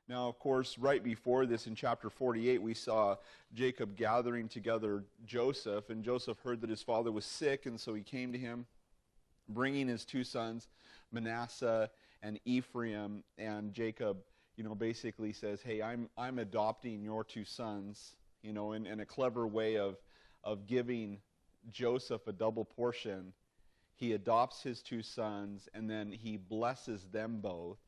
Now, of course, right before this in chapter 48, we saw Jacob gathering together Joseph, and Joseph heard that his father was sick, and so he came to him, bringing his two sons, Manasseh and Ephraim, and Jacob, basically says, hey, I'm adopting your two sons, in a clever way of giving Joseph a double portion. He adopts his two sons, and then he blesses them both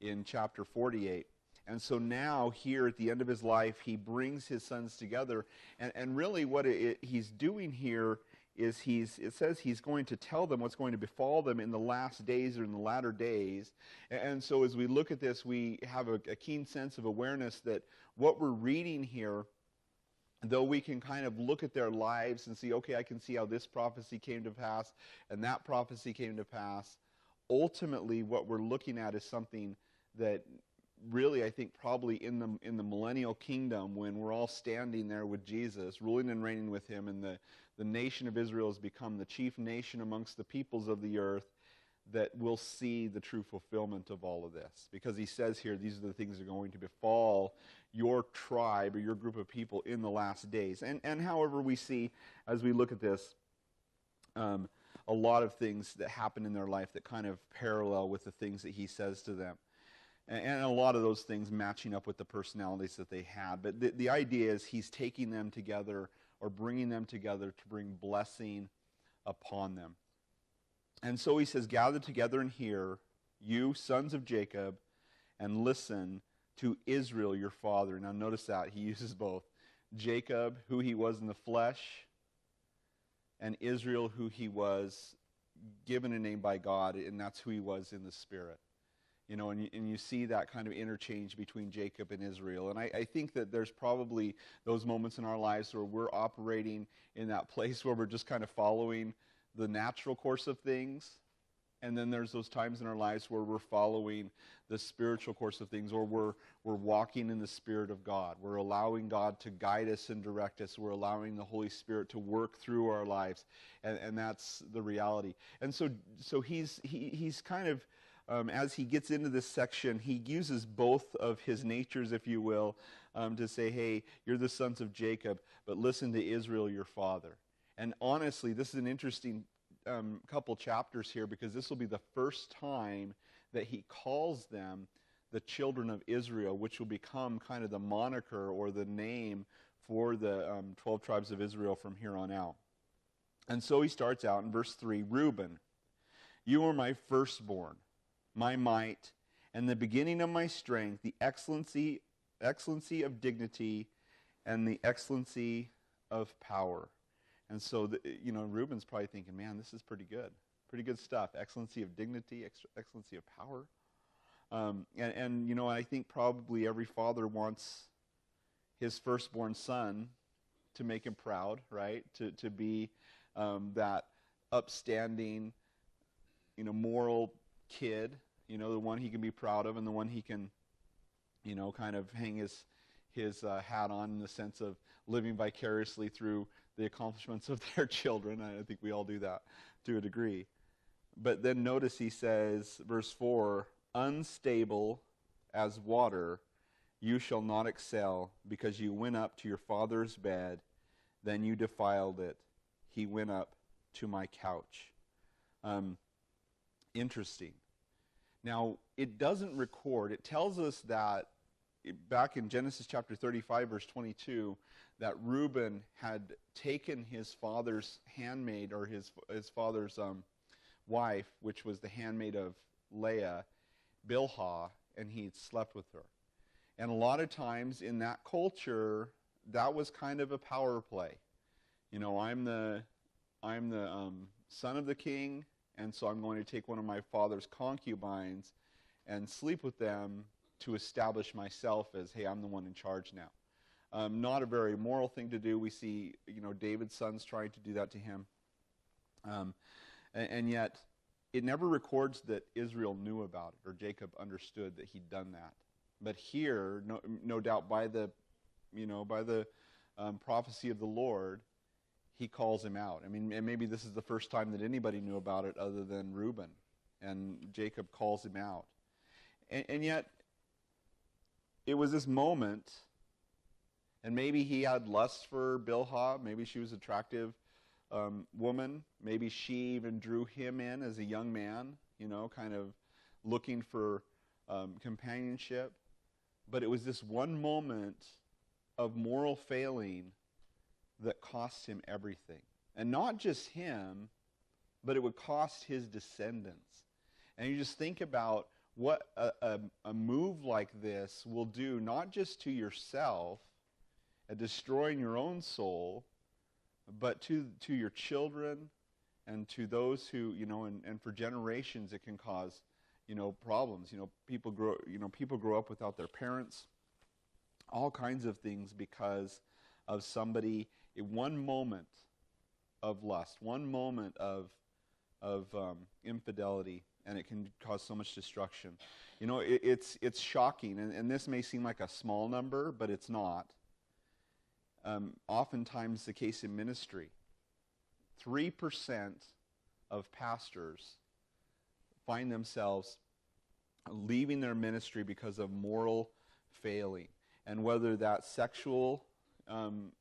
in chapter 48. And so now, here at the end of his life, he brings his sons together. And really what he's doing here is it says he's going to tell them what's going to befall them in the last days or in the latter days. And so as we look at this, we have a keen sense of awareness that what we're reading here, though we can kind of look at their lives and see, okay, I can see how this prophecy came to pass and that prophecy came to pass, ultimately what we're looking at is something that really, I think, probably in the millennial kingdom, when we're all standing there with Jesus, ruling and reigning with him, and the nation of Israel has become the chief nation amongst the peoples of the earth, that we'll see the true fulfillment of all of this. Because he says here, these are the things that are going to befall your tribe or your group of people in the last days. And however, we see, as we look at this, a lot of things that happen in their life that kind of parallel with the things that he says to them. And a lot of those things matching up with the personalities that they had. But the idea is he's taking them together or bringing them together to bring blessing upon them. And so he says, gather together and hear, you sons of Jacob, and listen to Israel your father. Now notice that he uses both. Jacob, who he was in the flesh, and Israel, who he was given a name by God, and that's who he was in the spirit. And you see that kind of interchange between Jacob and Israel. And I think that there's probably those moments in our lives where we're operating in that place where we're just kind of following the natural course of things. And then there's those times in our lives where we're following the spiritual course of things, or we're walking in the Spirit of God. We're allowing God to guide us and direct us. We're allowing the Holy Spirit to work through our lives. And that's the reality. And so he's kind of... as he gets into this section, he uses both of his natures, if you will, to say, hey, you're the sons of Jacob, but listen to Israel, your father. And honestly, this is an interesting couple chapters here, because this will be the first time that he calls them the children of Israel, which will become kind of the moniker or the name for the 12 tribes of Israel from here on out. And so he starts out in verse 3, Reuben, you are my firstborn, my might, and the beginning of my strength, the excellency of dignity, and the excellency of power. And so, Reuben's probably thinking, man, this is pretty good stuff. Excellency of dignity, excellency of power. I think probably every father wants his firstborn son to make him proud, right? To be that upstanding, moral kid, the one he can be proud of and the one he can, kind of hang his hat on, in the sense of living vicariously through the accomplishments of their children. I think we all do that to a degree. But then notice he says, verse 4, unstable as water, you shall not excel, because you went up to your father's bed, then you defiled it. He went up to my couch. Interesting. Now, it doesn't record. It tells us that back in Genesis chapter 35, verse 22, that Reuben had taken his father's handmaid, or his father's wife, which was the handmaid of Leah, Bilhah, and he slept with her. And a lot of times in that culture, that was kind of a power play. I'm the son of the king, and so I'm going to take one of my father's concubines and sleep with them to establish myself as, hey, I'm the one in charge now. Not a very moral thing to do. We see, David's sons trying to do that to him. And yet, it never records that Israel knew about it, or Jacob understood that he'd done that. But here, no doubt by the prophecy of the Lord, he calls him out. I mean, and maybe this is the first time that anybody knew about it other than Reuben. And Jacob calls him out. And yet, it was this moment, and maybe he had lust for Bilhah. Maybe she was an attractive woman. Maybe she even drew him in as a young man, kind of looking for companionship. But it was this one moment of moral failing that cost him everything. And not just him, but it would cost his descendants. And you just think about what a move like this will do, not just to yourself, at destroying your own soul, but to your children and to those who, and for generations it can cause, problems. People grow up without their parents, all kinds of things because of somebody, in one moment of lust, one moment of infidelity, and it can cause so much destruction. It's shocking, and this may seem like a small number, but it's not. Oftentimes the case in ministry, 3% of pastors find themselves leaving their ministry because of moral failing. And whether that's sexual, in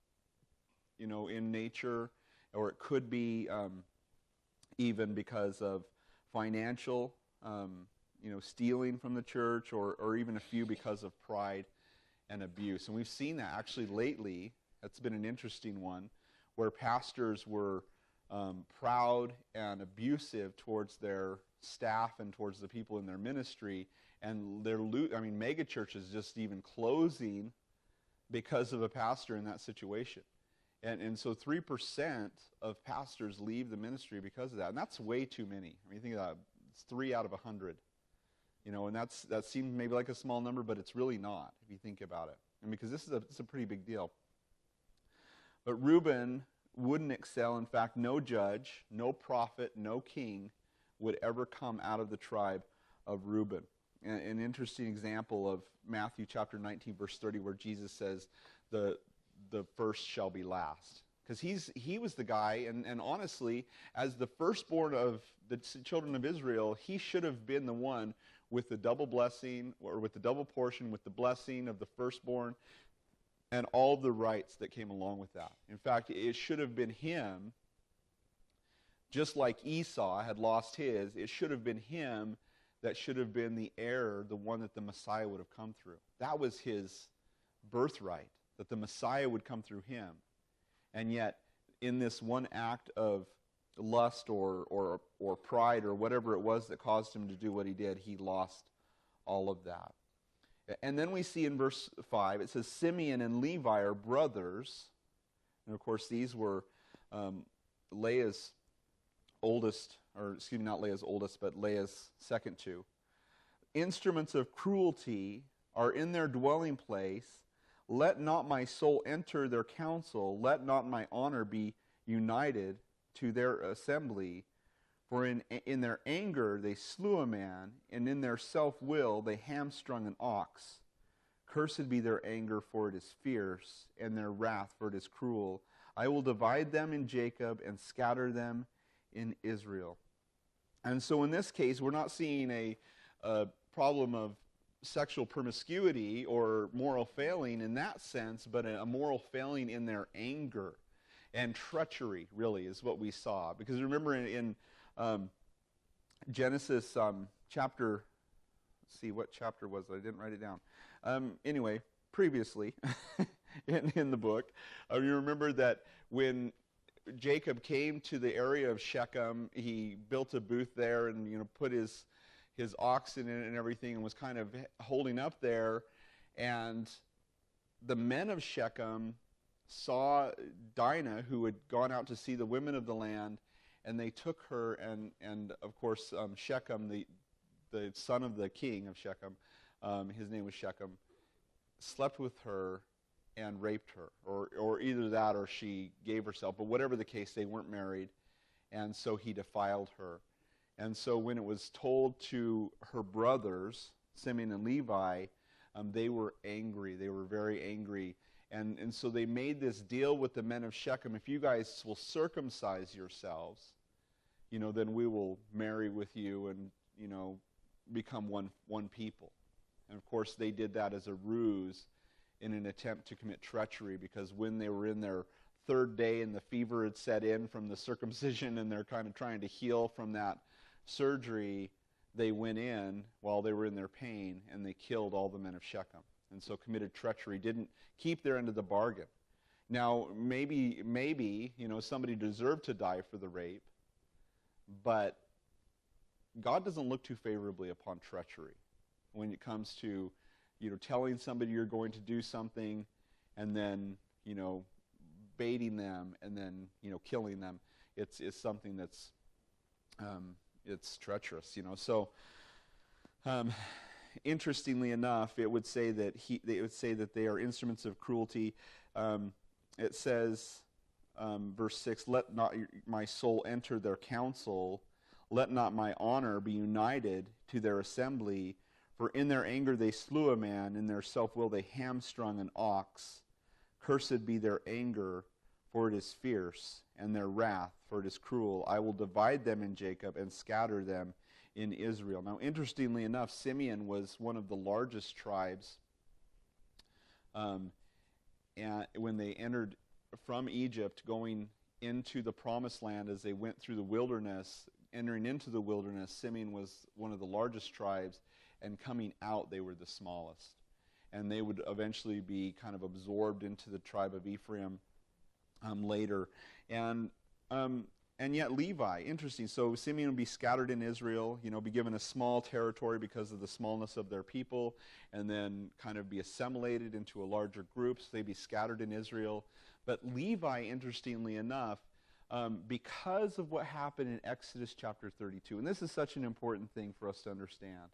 nature, or it could be even because of financial, stealing from the church, or even a few because of pride and abuse. And we've seen that actually lately. That's been an interesting one, where pastors were proud and abusive towards their staff and towards the people in their ministry, and mega churches just even closing because of a pastor in that situation. And so 3% of pastors leave the ministry because of that, and that's way too many. I mean, think of that. It's 3 out of 100. And that seems maybe like a small number, but it's really not if you think about it. And because it's a pretty big deal. But Reuben wouldn't excel. In fact, no judge, no prophet, no king would ever come out of the tribe of Reuben. An interesting example of Matthew chapter 19, verse 30, where Jesus says, the first shall be last. Because he was the guy, and honestly, as the firstborn of the children of Israel, he should have been the one with the double blessing, or with the double portion, with the blessing of the firstborn, and all the rights that came along with that. In fact, it should have been him, just like Esau had lost his, it should have been him that should have been the heir, the one that the Messiah would have come through. That was his birthright, that the Messiah would come through him. And yet, in this one act of lust or pride or whatever it was that caused him to do what he did, he lost all of that. And then we see in verse 5, it says, Simeon and Levi are brothers. And of course, these were Leah's oldest, not Leah's oldest, but Leah's second two. Instruments of cruelty are in their dwelling place. Let not my soul enter their council. Let not my honor be united to their assembly. For in their anger they slew a man, and in their self-will they hamstrung an ox. Cursed be their anger, for it is fierce, and their wrath, for it is cruel. I will divide them in Jacob and scatter them in Israel. And so in this case, we're not seeing a problem of sexual promiscuity or moral failing in that sense, but a moral failing in their anger. And treachery, really, is what we saw. Because remember in Genesis chapter, let's see, what chapter was it? I didn't write it down. Anyway, previously in the book, you remember that when Jacob came to the area of Shechem, he built a booth there and put his oxen in it and everything, and was kind of holding up there. And the men of Shechem saw Dinah, who had gone out to see the women of the land, and they took her, and of course Shechem, the son of the king of Shechem, his name was Shechem, slept with her and raped her, or either that or she gave herself, but whatever the case, they weren't married, and so he defiled her. And so when it was told to her brothers, Simeon and Levi, they were angry. They were very angry. And so they made this deal with the men of Shechem. If you guys will circumcise yourselves, then we will marry with you and, become one people. And of course, they did that as a ruse in an attempt to commit treachery, because when they were in their third day and the fever had set in from the circumcision and they're kind of trying to heal from that surgery, they went in while they were in their pain and they killed all the men of Shechem. And so committed treachery, didn't keep their end of the bargain. Now, maybe, somebody deserved to die for the rape, but God doesn't look too favorably upon treachery when it comes to, telling somebody you're going to do something and then, baiting them and then, killing them. It's something that's, it's treacherous, So, interestingly enough, it would say that they are instruments of cruelty. It says, verse 6, "Let not my soul enter their council, let not my honor be united to their assembly. For in their anger they slew a man, in their self-will they hamstrung an ox. Cursed be their anger, for it is fierce, and their wrath, for it is cruel. I will divide them in Jacob and scatter them in Israel." Now, interestingly enough, Simeon was one of the largest tribes. And when they entered from Egypt, going into the promised land, as they went through the wilderness, entering into the wilderness, Simeon was one of the largest tribes, and coming out, they were the smallest. And they would eventually be kind of absorbed into the tribe of Ephraim later. And yet Levi, interesting. So Simeon would be scattered in Israel, be given a small territory because of the smallness of their people, and then kind of be assimilated into a larger group. So they'd be scattered in Israel. But Levi, interestingly enough, because of what happened in Exodus chapter 32, and this is such an important thing for us to understand.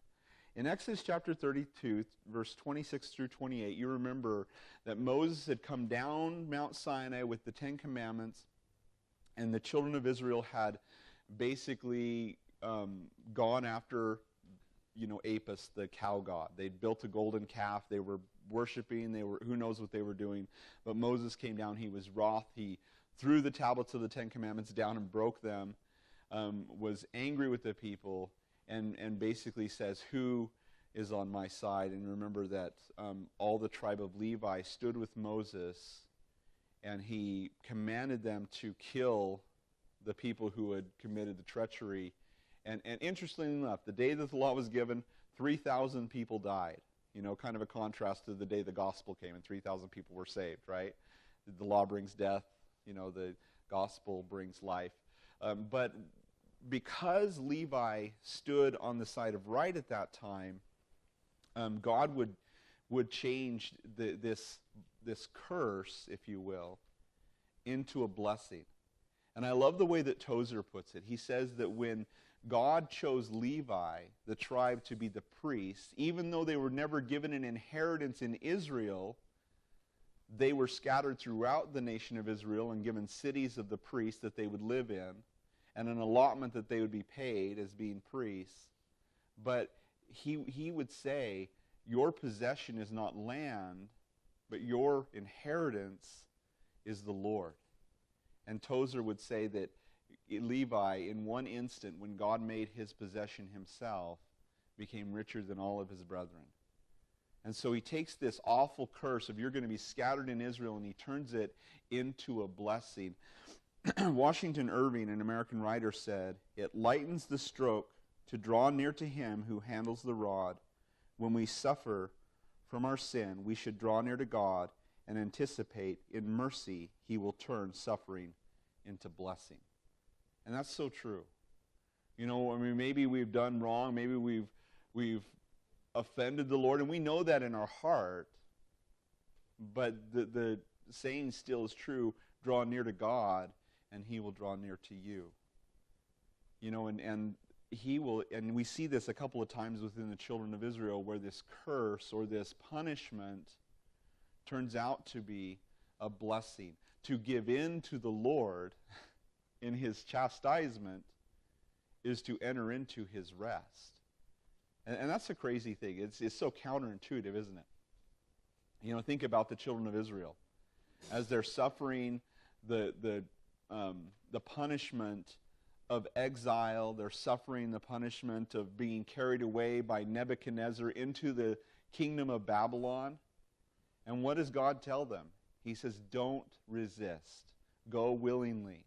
In Exodus chapter 32, verse 26 through 28, you remember that Moses had come down Mount Sinai with the Ten Commandments, and the children of Israel had basically gone after, Apis, the cow god. They'd built a golden calf. They were worshiping. Who knows what they were doing. But Moses came down. He was wroth. He threw the tablets of the Ten Commandments down and broke them, was angry with the people, and basically says, "Who is on my side?" And remember that all the tribe of Levi stood with Moses, and he commanded them to kill the people who had committed the treachery. And interestingly enough, the day that the law was given, 3,000 people died. Kind of a contrast to the day the gospel came and 3,000 people were saved, right? The law brings death, the gospel brings life. But because Levi stood on the side of right at that time, God would change this curse, if you will, into a blessing. And I love the way that Tozer puts it. He says that when God chose Levi, the tribe, to be the priests, even though they were never given an inheritance in Israel, they were scattered throughout the nation of Israel and given cities of the priests that they would live in, and an allotment that they would be paid as being priests. But he would say, your possession is not land, but your inheritance is the Lord. And Tozer would say that Levi, in one instant, when God made his possession himself, became richer than all of his brethren. And so he takes this awful curse of you're going to be scattered in Israel, and he turns it into a blessing. Washington Irving, an American writer, said, "It lightens the stroke to draw near to him who handles the rod. When we suffer from our sin, we should draw near to God and anticipate in mercy he will turn suffering into blessing." And that's so true. Maybe we've done wrong. Maybe we've offended the Lord, and we know that in our heart. But the saying still is true: draw near to God, and he will draw near to you. And he will, and we see this a couple of times within the children of Israel, where this curse or this punishment turns out to be a blessing. To give in to the Lord in his chastisement is to enter into his rest. And that's a crazy thing. It's so counterintuitive, isn't it? Think about the children of Israel. As they're suffering the punishment of exile, they're suffering the punishment of being carried away by Nebuchadnezzar into the kingdom of Babylon. And what does God tell them? He says, don't resist. Go willingly.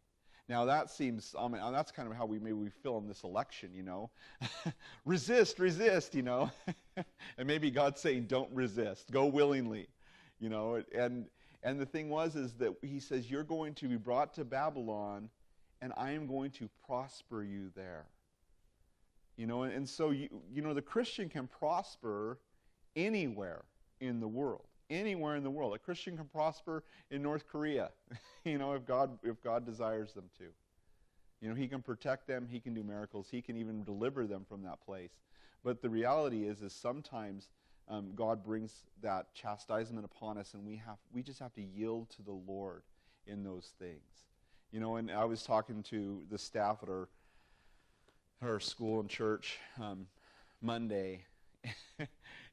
Now that seems, that's kind of how we feel in this election, resist, and maybe God's saying, don't resist, go willingly, and the thing is that he says, you're going to be brought to Babylon, and I am going to prosper you there. And so, the Christian can prosper anywhere in the world. Anywhere in the world. A Christian can prosper in North Korea, if God desires them to. He can protect them, he can do miracles, he can even deliver them from that place. But the reality is sometimes God brings that chastisement upon us, and we just have to yield to the Lord in those things. And I was talking to the staff at our school and church Monday,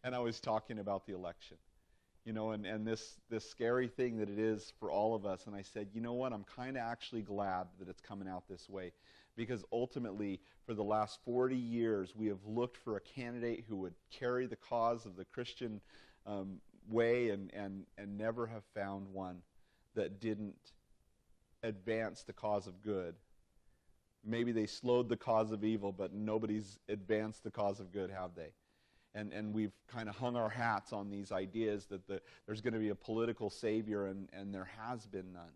and I was talking about the election. And this scary thing that it is for all of us. And I said, you know what, I'm kind of actually glad that it's coming out this way. Because ultimately, for the last 40 years, we have looked for a candidate who would carry the cause of the Christian way and never have found one that didn't advance the cause of good. Maybe they slowed the cause of evil, but nobody's advanced the cause of good, have they? And we've kind of hung our hats on these ideas that there's going to be a political savior, and there has been none.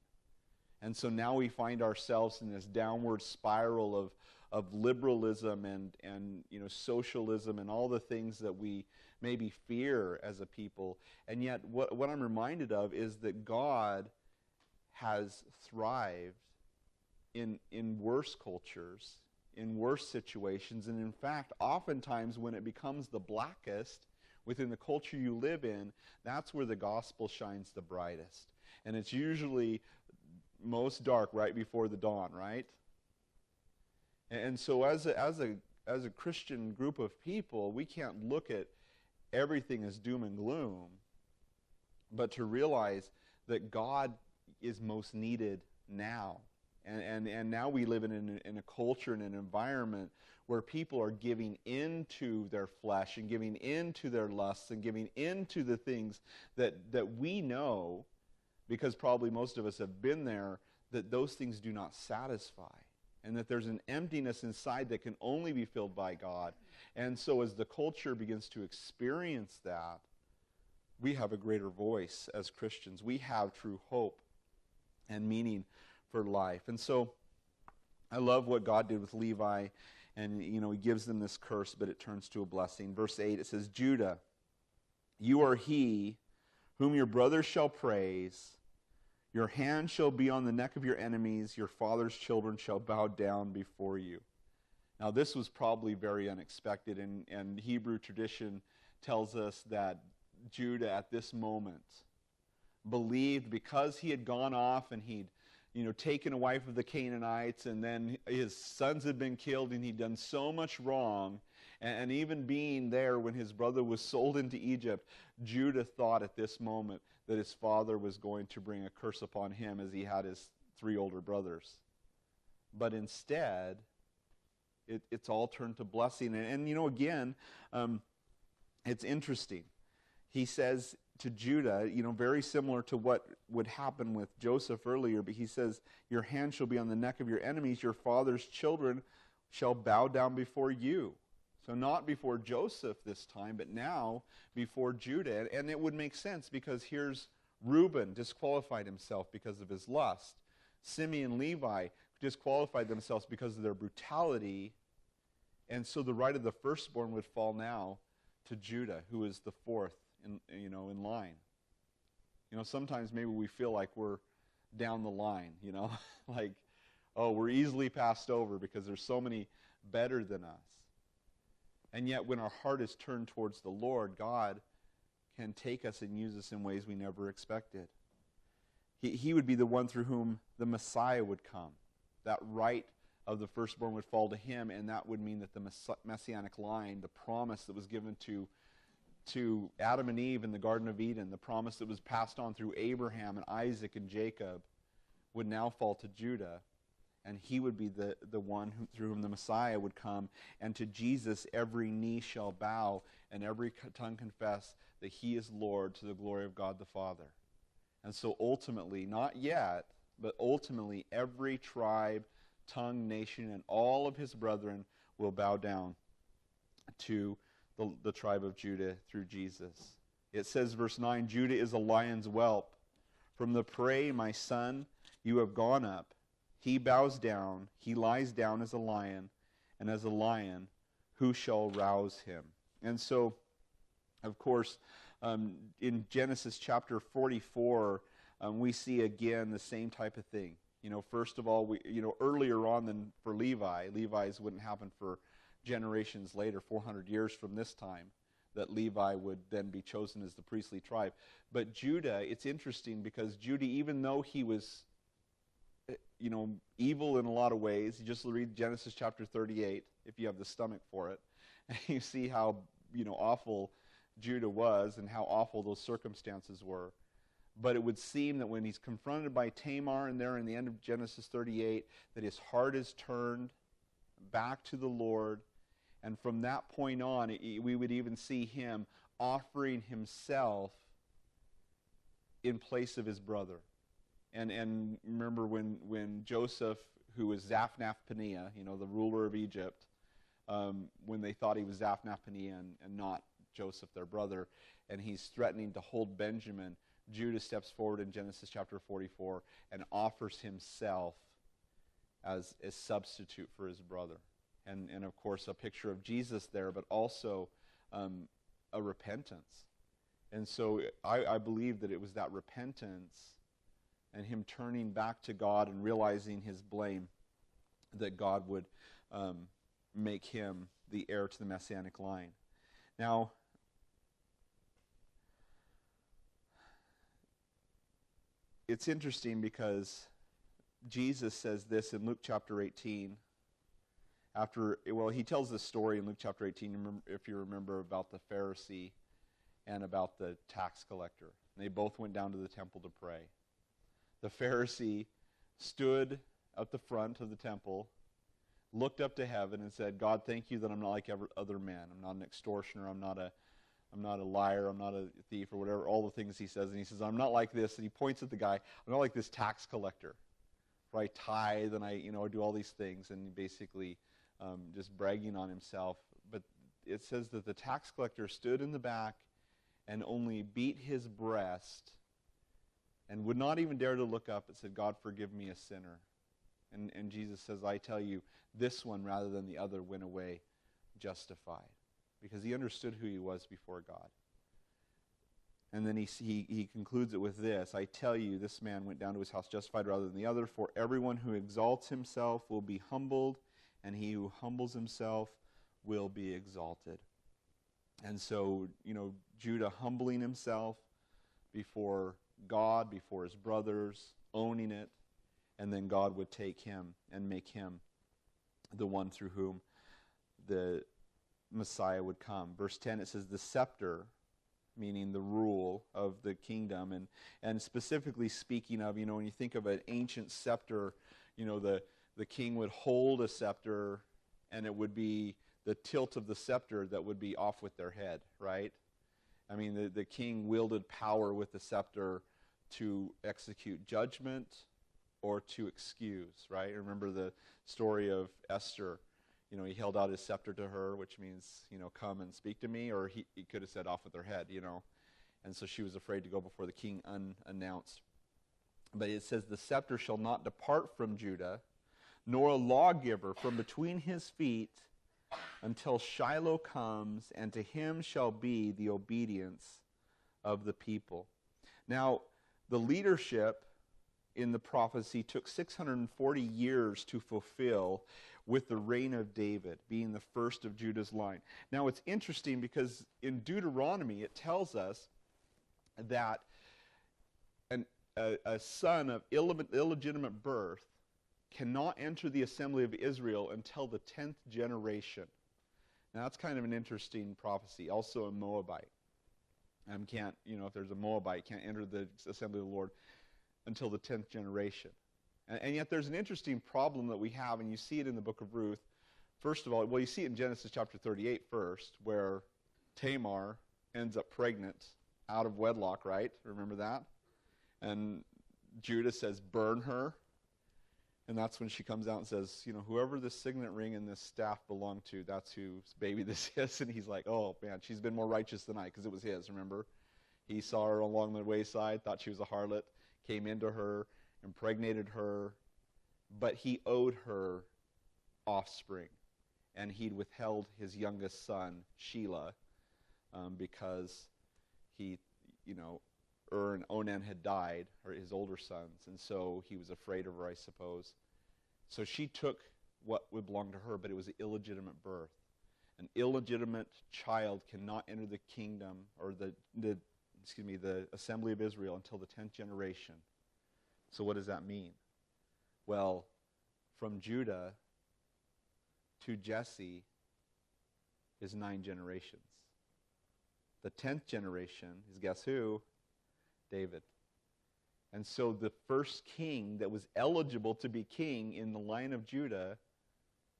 And so now we find ourselves in this downward spiral of liberalism and socialism and all the things that we maybe fear as a people. And yet what I'm reminded of is that God has thrived in worse cultures, in worse situations, and in fact, oftentimes when it becomes the blackest within the culture you live in, that's where the gospel shines the brightest. And it's usually most dark right before the dawn, right? And so as a Christian group of people, we can't look at everything as doom and gloom, but to realize that God is most needed now. And now we live in a culture and an environment where people are giving into their flesh and giving into their lusts and giving into the things that we know, because probably most of us have been there, that those things do not satisfy. And that there's an emptiness inside that can only be filled by God. And so as the culture begins to experience that, we have a greater voice as Christians. We have true hope and meaning for life. And so I love what God did with Levi, and he gives them this curse, but it turns to a blessing. Verse 8, it says, Judah, you are he whom your brothers shall praise. Your hand shall be on the neck of your enemies. Your father's children shall bow down before you. Now this was probably very unexpected, and Hebrew tradition tells us that Judah at this moment believed, because he had gone off and he'd taken a wife of the Canaanites, and then his sons had been killed, and he'd done so much wrong. And even being there when his brother was sold into Egypt, Judah thought at this moment that his father was going to bring a curse upon him as he had his 3 older brothers. But instead, it's all turned to blessing. And again, it's interesting. He says to Judah, very similar to what would happen with Joseph earlier, but he says, your hand shall be on the neck of your enemies, your father's children shall bow down before you. So not before Joseph this time, but now before Judah. And it would make sense, because here's Reuben disqualified himself because of his lust. Simeon and Levi disqualified themselves because of their brutality. And so the right of the firstborn would fall now to Judah, who is the fourth in line. Sometimes maybe we feel like we're down the line, like, oh, we're easily passed over because there's so many better than us. And yet when our heart is turned towards the Lord, God can take us and use us in ways we never expected. He would be the one through whom the Messiah would come. That right of the firstborn would fall to him, and that would mean that the messianic line, the promise that was given to Adam and Eve in the Garden of Eden, the promise that was passed on through Abraham and Isaac and Jacob, would now fall to Judah. and he would be the one through whom the Messiah would come. And to Jesus every knee shall bow, and every tongue confess that he is Lord, to the glory of God the Father. And so ultimately, not yet, but ultimately every tribe, tongue, nation, and all of his brethren will bow down to the tribe of Judah through Jesus. It says, verse 9, Judah is a lion's whelp. From the prey, my son, you have gone up. He bows down, he lies down as a lion, and as a lion, who shall rouse him? And so, of course, in Genesis chapter 44, we see again the same type of thing. First of all, earlier on than for Levi's wouldn't happen for generations later, 400 years from this time, that Levi would then be chosen as the priestly tribe. But Judah, it's interesting because Judah, even though he was evil in a lot of ways, you just read Genesis chapter 38, if you have the stomach for it, and you see how, awful Judah was and how awful those circumstances were. But it would seem that when he's confronted by Tamar, and there in the end of Genesis 38, that his heart is turned back to the Lord. And from that point on, we would even see him offering himself in place of his brother. And remember when Joseph, who was Zaphnath-Paneah, the ruler of Egypt, when they thought he was Zaphnath-Paneah and not Joseph, their brother, and he's threatening to hold Benjamin, Judah steps forward in Genesis chapter 44 and offers himself as a substitute for his brother. And of course, a picture of Jesus there, but also a repentance. And so I believe that it was that repentance and him turning back to God and realizing his blame that God would make him the heir to the Messianic line. Now, it's interesting because Jesus says this in Luke chapter 18. He tells this story in Luke chapter 18, if you remember, about the Pharisee and about the tax collector. They both went down to the temple to pray. The Pharisee stood at the front of the temple, looked up to heaven and said, God, thank you that I'm not like every other man. I'm not an extortioner. I'm not a liar. I'm not a thief, or whatever, all the things he says. And he says, I'm not like this. And he points at the guy. I'm not like this tax collector. For I tithe and I do all these things. And basically just bragging on himself. But it says that the tax collector stood in the back and only beat his breast and would not even dare to look up and said, God, forgive me, a sinner. And Jesus says, I tell you, this one rather than the other went away justified, because he understood who he was before God. And then he concludes it with this, I tell you, this man went down to his house justified rather than the other, for everyone who exalts himself will be humbled, and he who humbles himself will be exalted. And so, Judah humbling himself before God, before his brothers, owning it, and then God would take him and make him the one through whom the Messiah would come. Verse 10, it says, the scepter, meaning the rule of the kingdom, and specifically speaking of, when you think of an ancient scepter, the king would hold a scepter, and it would be the tilt of the scepter that would be off with their head, right? I mean, the king wielded power with the scepter to execute judgment or to excuse, right? Remember the story of Esther. He held out his scepter to her, which means, come and speak to me, or he could have said off with her head, And so she was afraid to go before the king unannounced. But it says, the scepter shall not depart from Judah, nor a lawgiver from between his feet, until Shiloh comes, and to him shall be the obedience of the people. Now, the leadership in the prophecy took 640 years to fulfill, with the reign of David being the first of Judah's line. Now, it's interesting because in Deuteronomy it tells us that a son of illegitimate birth cannot enter the assembly of Israel until the 10th generation. Now, that's kind of an interesting prophecy. Also a Moabite. Can't, if there's a Moabite, can't enter the assembly of the Lord until the 10th generation. And yet there's an interesting problem that we have, and you see it in the book of Ruth. First of all, well, you see it in Genesis chapter 38 first, where Tamar ends up pregnant out of wedlock, right? Remember that? And Judah says, burn her. And that's when she comes out and says, whoever this signet ring and this staff belong to, that's whose baby this is. And he's like, oh, man, she's been more righteous than I, because it was his, remember? He saw her along the wayside, thought she was a harlot, came into her, impregnated her, but he owed her offspring. And he'd withheld his youngest son, Shelah, because he, Ur and Onan had died, or his older sons, and so he was afraid of her, I suppose. So she took what would belong to her, but it was an illegitimate birth. An illegitimate child cannot enter the kingdom, or the assembly of Israel until the 10th generation. So what does that mean? Well, from Judah to Jesse is 9 generations. The 10th generation is, guess who? David. And so the first king that was eligible to be king in the line of Judah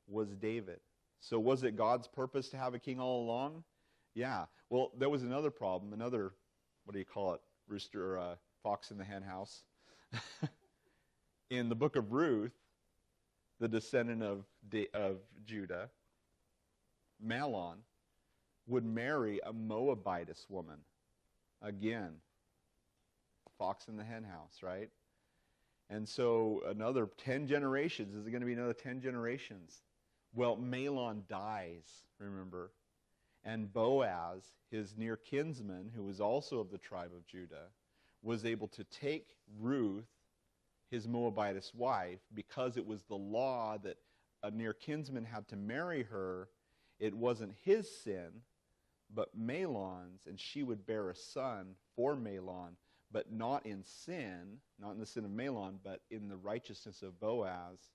was David. So was it God's purpose to have a king all along? Yeah. Well, there was another problem, what do you call it? Rooster, fox in the hen house. In the book of Ruth, the descendant of Judah, Mahlon, would marry a Moabitess woman. Again, fox in the hen house, right? And so another 10 generations. Is it going to be another 10 generations? Well, Mahlon dies, remember. And Boaz, his near kinsman, who was also of the tribe of Judah, was able to take Ruth, his Moabitess wife, because it was the law that a near kinsman had to marry her. It wasn't his sin, but Mahlon's, and she would bear a son for Mahlon, but not in sin, not in the sin of Mahlon, but in the righteousness of Boaz.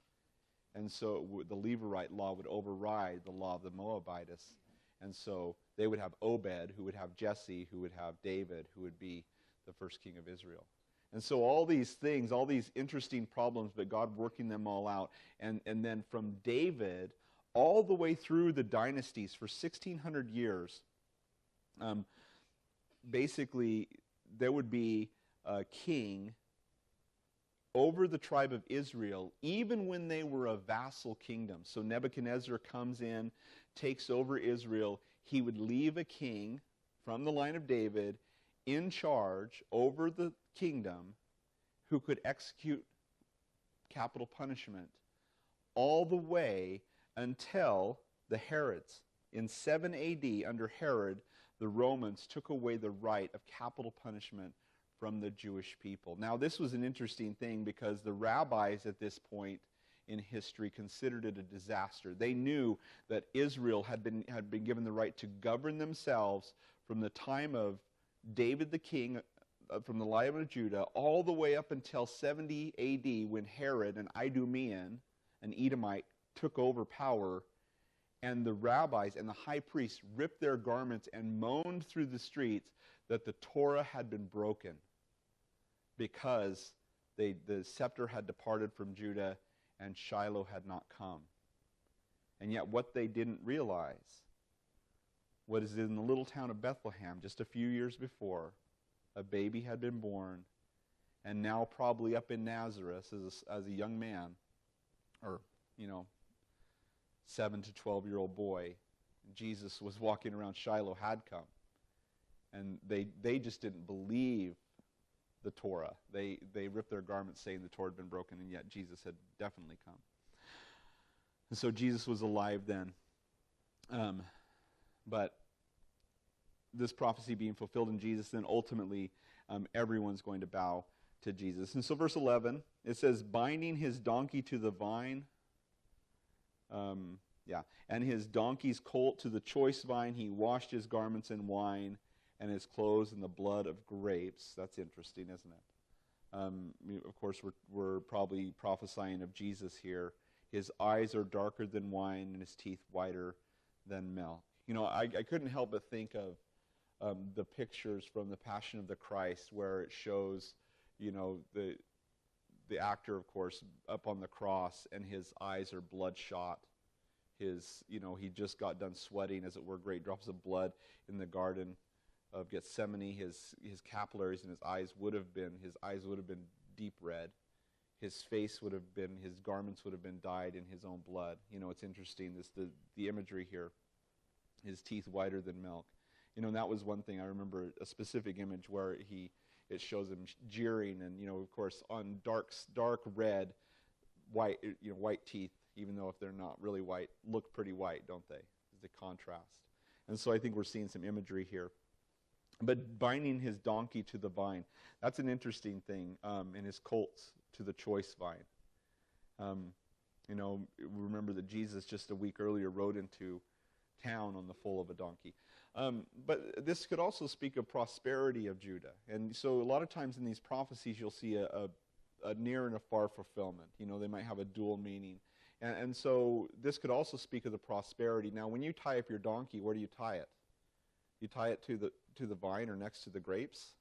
And so the Levirate law would override the law of the Moabitess. And so they would have Obed, who would have Jesse, who would have David, who would be the first king of Israel. And so all these things, all these interesting problems, but God working them all out. And then from David all the way through the dynasties for 1,600 years, basically there would be a king over the tribe of Israel, even when they were a vassal kingdom. So Nebuchadnezzar comes in, takes over Israel. He would leave a king from the line of David in charge over the kingdom who could execute capital punishment all the way until the Herods. In 7 AD, under Herod, the Romans took away the right of capital punishment from the Jewish people. Now, this was an interesting thing because the rabbis at this point in history considered it a disaster. They knew that Israel had been given the right to govern themselves from the time of David the king, from the line of Judah, all the way up until 70 AD when Herod, an Idumean, an Edomite, took over power. And the rabbis and the high priests ripped their garments and moaned through the streets that the Torah had been broken because the scepter had departed from Judah and Shiloh had not come. And yet what they didn't realize was in the little town of Bethlehem just a few years before, a baby had been born, and now probably up in Nazareth as a young man, or, 7 to 12-year-old boy, Jesus was walking around Shiloh, had come. And they just didn't believe the Torah. They ripped their garments saying the Torah had been broken, and yet Jesus had definitely come. And so Jesus was alive then. But this prophecy being fulfilled in Jesus, then ultimately everyone's going to bow to Jesus. And so verse 11, it says, binding his donkey to the vine, and his donkey's colt to the choice vine, he washed his garments in wine and his clothes in the blood of grapes. That's interesting, isn't it? Of course, we're probably prophesying of Jesus here. His eyes are darker than wine and his teeth whiter than milk. I couldn't help but think of the pictures from the Passion of the Christ where it shows, the the actor, of course, up on the cross, and his eyes are bloodshot. He just got done sweating, as it were, great drops of blood in the Garden of Gethsemane. His capillaries in his eyes would have been deep red. His garments would have been dyed in his own blood. It's interesting, the imagery here. His teeth whiter than milk. And that was one thing I remember, a specific image where it shows him jeering, and of course on dark red, white teeth, even though if they're not really white, look pretty white, don't they? As a contrast. And so I think we're seeing some imagery here. But binding his donkey to the vine, that's an interesting thing, and his colts to the choice vine. Remember that Jesus just a week earlier rode into town on the foal of a donkey. But this could also speak of prosperity of Judah. And so a lot of times in these prophecies you'll see a near and a far fulfillment. They might have a dual meaning. And so this could also speak of the prosperity. Now when you tie up your donkey, where do you tie it? You tie it to the vine or next to the grapes?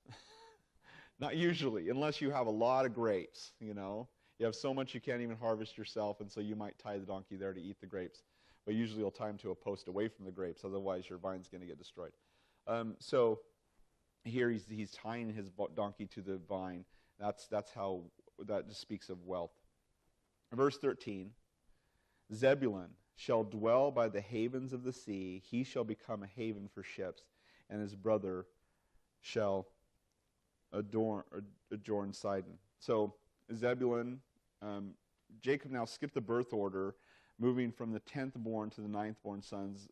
Not usually, unless you have a lot of grapes, You have so much you can't even harvest yourself, and so you might tie the donkey there to eat the grapes. But usually you'll tie him to a post away from the grapes, otherwise your vine's going to get destroyed. So here he's tying his donkey to the vine. That's how that just speaks of wealth. Verse 13, Zebulun shall dwell by the havens of the sea. He shall become a haven for ships, and his brother shall adorn Sidon. So Zebulun, Jacob now skipped the birth order, moving from the 10th born to the 9th born sons,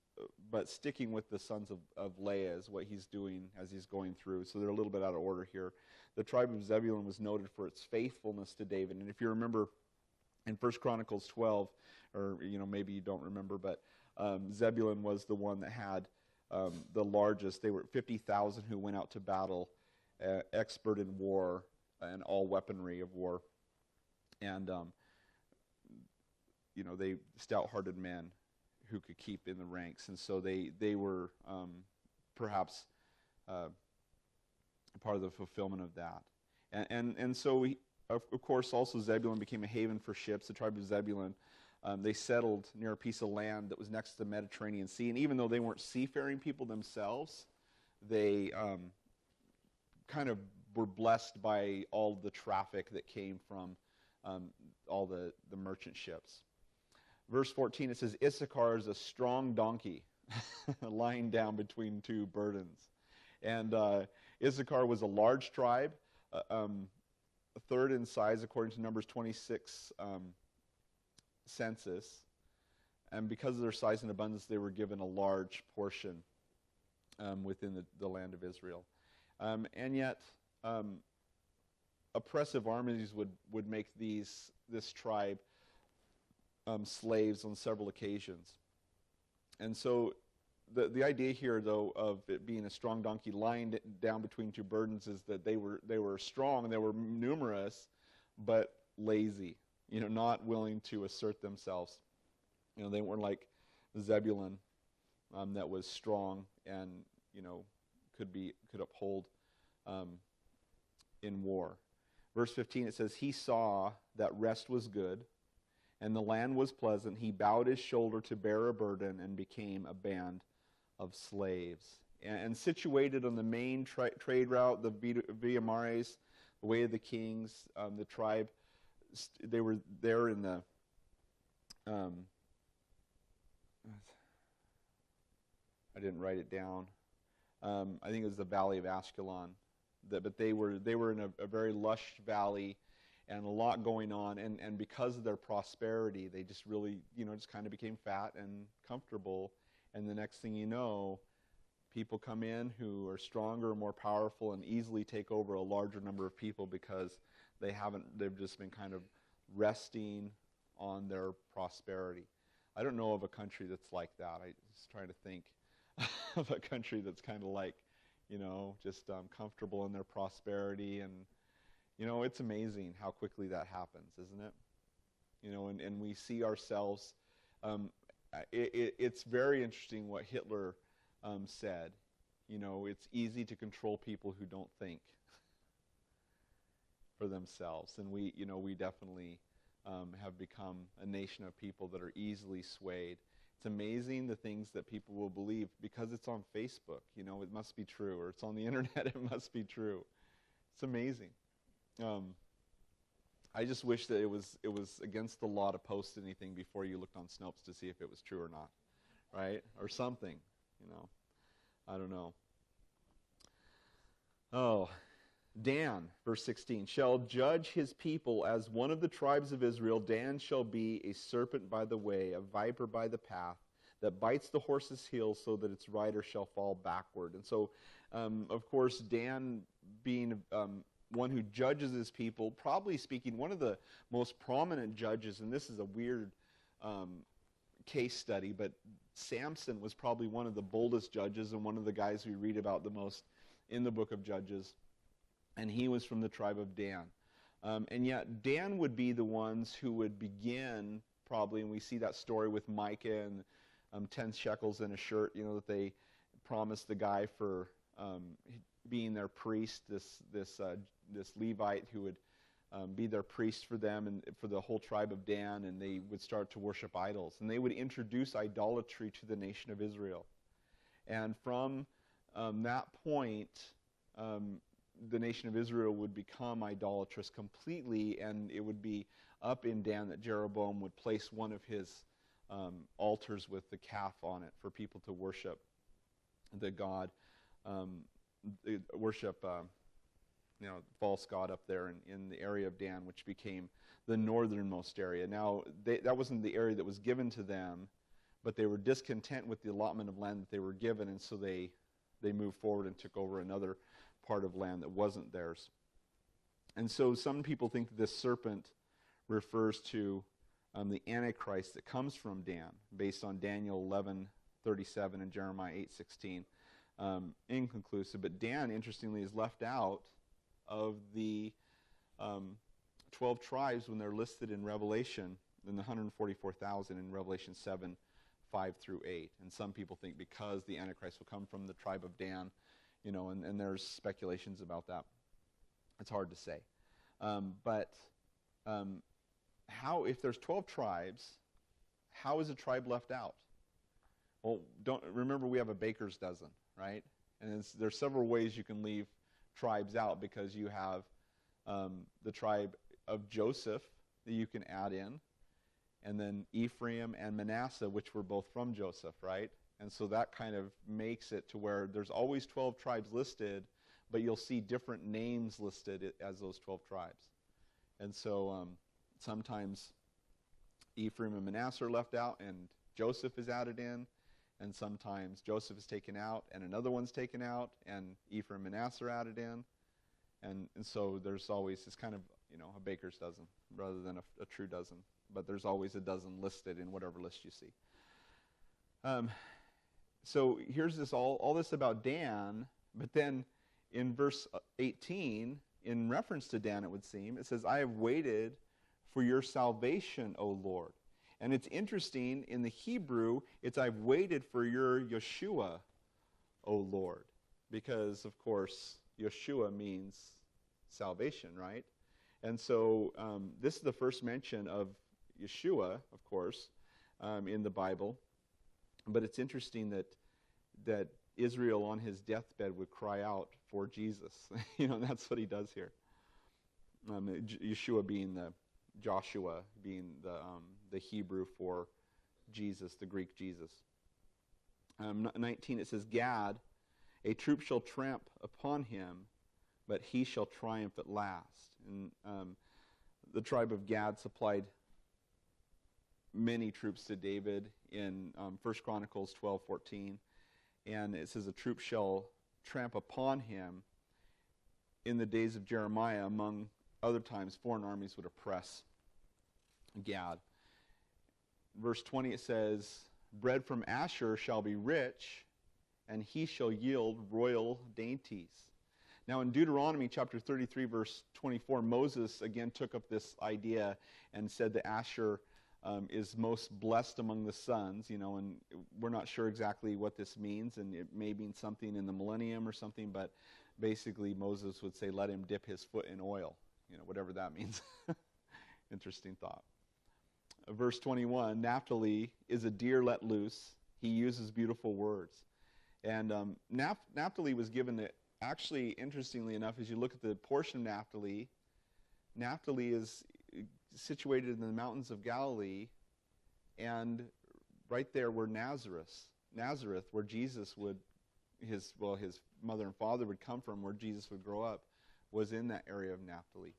but sticking with the sons of Leah is what he's doing as he's going through. So they're a little bit out of order here. The tribe of Zebulun was noted for its faithfulness to David. And if you remember in 1 Chronicles 12, or maybe you don't remember, but Zebulun was the one that had the largest. They were 50,000 who went out to battle, expert in war and all weaponry of war. And they stout-hearted men who could keep in the ranks, and so they were perhaps part of the fulfillment of that. And so of course also Zebulun became a haven for ships. The tribe of Zebulun, they settled near a piece of land that was next to the Mediterranean Sea, and even though they weren't seafaring people themselves, they kind of were blessed by all the traffic that came from all the merchant ships. Verse 14, it says, Issachar is a strong donkey lying down between two burdens. And Issachar was a large tribe, a third in size according to Numbers 26 census. And because of their size and abundance, they were given a large portion within the land of Israel. And yet, oppressive armies would make this tribe slaves on several occasions. And so the idea here, though, of it being a strong donkey lying down between two burdens is that they were strong and they were numerous, but lazy, not willing to assert themselves. They weren't like Zebulun, that was strong and could uphold in war. Verse 15, it says, he saw that rest was good, and the land was pleasant. He bowed his shoulder to bear a burden and became a band of slaves. And situated on the main trade route, the Via Maris, the Way of the Kings, the tribe, they were there in the... I didn't write it down. I think it was the Valley of Ashkelon. But they were in a very lush valley, and a lot going on, and because of their prosperity, they just really, just kind of became fat and comfortable, and the next thing you know, people come in who are stronger, more powerful, and easily take over a larger number of people because they've just been kind of resting on their prosperity. I don't know of a country that's like that. I was trying to think of a country that's kind of like, just comfortable in their prosperity, and it's amazing how quickly that happens, isn't it? And we see ourselves. It's very interesting what Hitler said. It's easy to control people who don't think. for themselves. And we definitely have become a nation of people that are easily swayed. It's amazing the things that people will believe because it's on Facebook. It must be true, or it's on the internet. It must be true. It's amazing. I just wish that it was against the law to post anything before you looked on Snopes to see if it was true or not, right? Or something. I don't know. Oh, Dan, verse 16, shall judge his people as one of the tribes of Israel. Dan shall be a serpent by the way, a viper by the path, that bites the horse's heel so that its rider shall fall backward. And so, of course, Dan being one who judges his people, probably speaking, one of the most prominent judges, and this is a weird case study, but Samson was probably one of the boldest judges and one of the guys we read about the most in the book of Judges. And he was from the tribe of Dan. And yet Dan would be the ones who would begin probably, and we see that story with Micah and 10 shekels in a shirt, that they promised the guy for being their priest, this Levite who would be their priest for them and for the whole tribe of Dan, and they would start to worship idols. And they would introduce idolatry to the nation of Israel. And from that point, the nation of Israel would become idolatrous completely, and it would be up in Dan that Jeroboam would place one of his altars with the calf on it for people to worship the god, false god up there in the area of Dan, which became the northernmost area. Now, that wasn't the area that was given to them, but they were discontent with the allotment of land that they were given, and so they moved forward and took over another part of land that wasn't theirs. And so some people think that this serpent refers to the Antichrist that comes from Dan, based on Daniel 11:37 and Jeremiah 8:16. Inconclusive, but Dan, interestingly, is left out of the 12 tribes when they're listed in Revelation, in the 144,000 in Revelation 7:5-8. And some people think because the Antichrist will come from the tribe of Dan, and there's speculations about that. It's hard to say. But how, if there's 12 tribes, how is a tribe left out? Well, remember we have a baker's dozen, right? And there's several ways you can leave tribes out, because you have the tribe of Joseph that you can add in, and then Ephraim and Manasseh, which were both from Joseph, right? And so that kind of makes it to where there's always 12 tribes listed, but you'll see different names listed as those 12 tribes. And so sometimes Ephraim and Manasseh are left out and Joseph is added in, and sometimes Joseph is taken out and another one's taken out and Ephraim and Manasseh are added in. And so there's always, it's kind of, a baker's dozen rather than a true dozen. But there's always a dozen listed in whatever list you see. So here's all this about Dan, but then in verse 18, in reference to Dan, it would seem, it says, I have waited for your salvation, O Lord. And it's interesting, in the Hebrew, it's I've waited for your Yeshua, O Lord. Because, of course, Yeshua means salvation, right? And so this is the first mention of Yeshua, of course, in the Bible. But it's interesting that Israel on his deathbed would cry out for Jesus. And that's what he does here. Yeshua being Joshua being the Hebrew for Jesus, the Greek Jesus. 19, it says, Gad, a troop shall tramp upon him, but he shall triumph at last. And the tribe of Gad supplied many troops to David in 1 Chronicles 12:14. And it says, a troop shall tramp upon him. In the days of Jeremiah, among other times, foreign armies would oppress Gad. Verse 20, it says, bread from Asher shall be rich, and he shall yield royal dainties. Now in Deuteronomy chapter 33, verse 24, Moses again took up this idea and said that Asher is most blessed among the sons, and we're not sure exactly what this means, and it may mean something in the millennium or something, but basically Moses would say, let him dip his foot in oil. whatever that means. Interesting thought. Verse 21, Naphtali is a deer let loose. He uses beautiful words. And Naphtali was given the, actually, interestingly enough, as you look at the portion of Naphtali, Naphtali is situated in the mountains of Galilee, and right there where Nazareth, where Jesus would, his mother and father would come from, where Jesus would grow up, was in that area of Naphtali.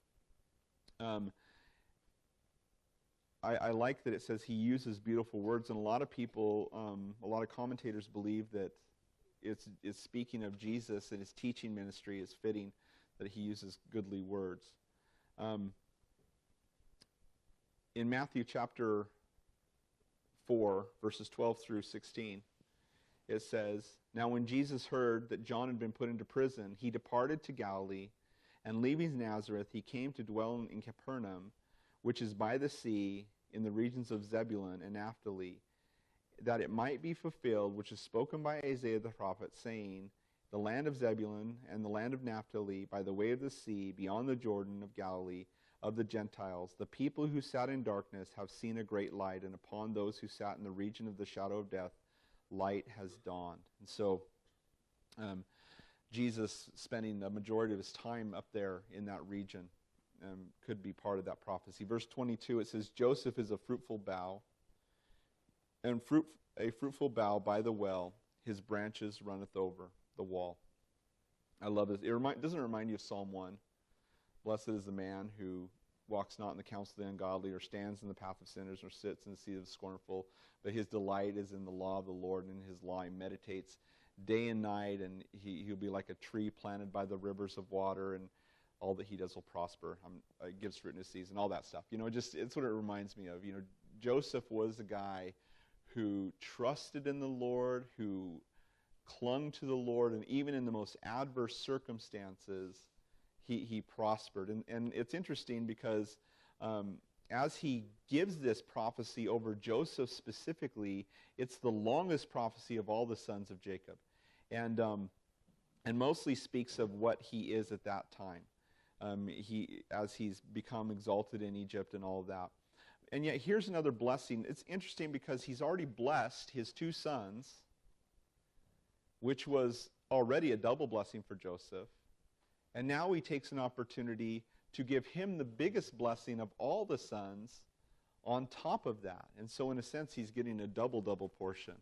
I like that it says he uses beautiful words, and a lot of people, a lot of commentators believe that it's speaking of Jesus, and his teaching ministry is fitting that he uses goodly words. In Matthew chapter 4, verses 12 through 16, it says, "Now when Jesus heard that John had been put into prison, he departed to Galilee, and leaving Nazareth, he came to dwell in Capernaum, which is by the sea, in the regions of Zebulun and Naphtali, that it might be fulfilled, which is spoken by Isaiah the prophet, saying, the land of Zebulun and the land of Naphtali, by the way of the sea, beyond the Jordan of Galilee, of the Gentiles, the people who sat in darkness have seen a great light, and upon those who sat in the region of the shadow of death, light has dawned." And so, Jesus spending the majority of his time up there in that region could be part of that prophecy. Verse 22, it says, "Joseph is a fruitful bough, and a fruitful bough by the well, his branches runneth over the wall." I love this. Doesn't it remind you of Psalm 1? "Blessed is the man who walks not in the counsel of the ungodly, or stands in the path of sinners, or sits in the seat of the scornful, but his delight is in the law of the Lord, and in his law he meditates day and night, and he'll be like a tree planted by the rivers of water, and all that he does will prosper. Gives fruit in his season," all that stuff. It's what it reminds me of. Joseph was a guy who trusted in the Lord, who clung to the Lord, and even in the most adverse circumstances, he prospered. And it's interesting because as he gives this prophecy over Joseph specifically, it's the longest prophecy of all the sons of Jacob, and mostly speaks of what he is at that time. As he's become exalted in Egypt and all of that. And yet here's another blessing. It's interesting because he's already blessed his two sons, which was already a double blessing for Joseph. And now he takes an opportunity to give him the biggest blessing of all the sons on top of that. And so in a sense, he's getting a double portion.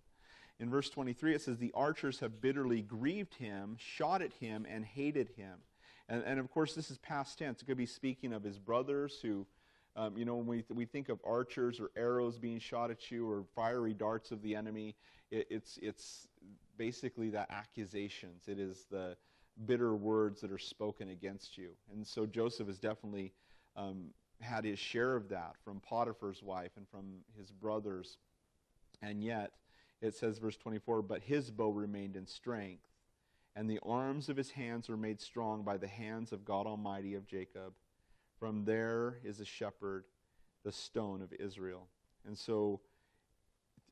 In verse 23, it says, "The archers have bitterly grieved him, shot at him, and hated him." And of course, this is past tense. It could be speaking of his brothers who, when we think of archers or arrows being shot at you or fiery darts of the enemy, it's basically the accusations. It is the bitter words that are spoken against you. And so Joseph has definitely had his share of that from Potiphar's wife and from his brothers. And yet, it says, verse 24, "But his bow remained in strength, and the arms of his hands were made strong by the hands of God Almighty of Jacob. From there is a shepherd, the stone of Israel." And so,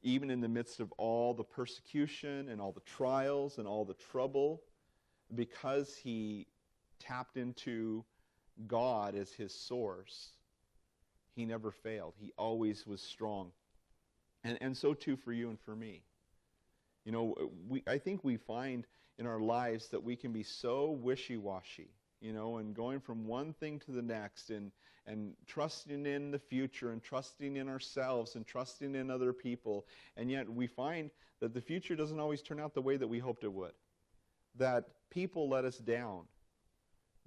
even in the midst of all the persecution and all the trials and all the trouble, because he tapped into God as his source, he never failed. He always was strong. And so too for you and for me. I think we find in our lives that we can be so wishy-washy, and going from one thing to the next, and trusting in the future, and trusting in ourselves, and trusting in other people. And yet we find that the future doesn't always turn out the way that we hoped it would. That people let us down.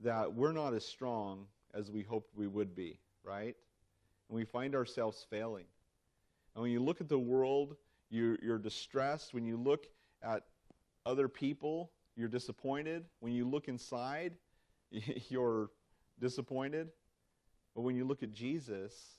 That we're not as strong as we hoped we would be, right? And we find ourselves failing. And when you look at the world, you're distressed. When you look at other people, you're disappointed. When you look inside, you're disappointed. But when you look at Jesus,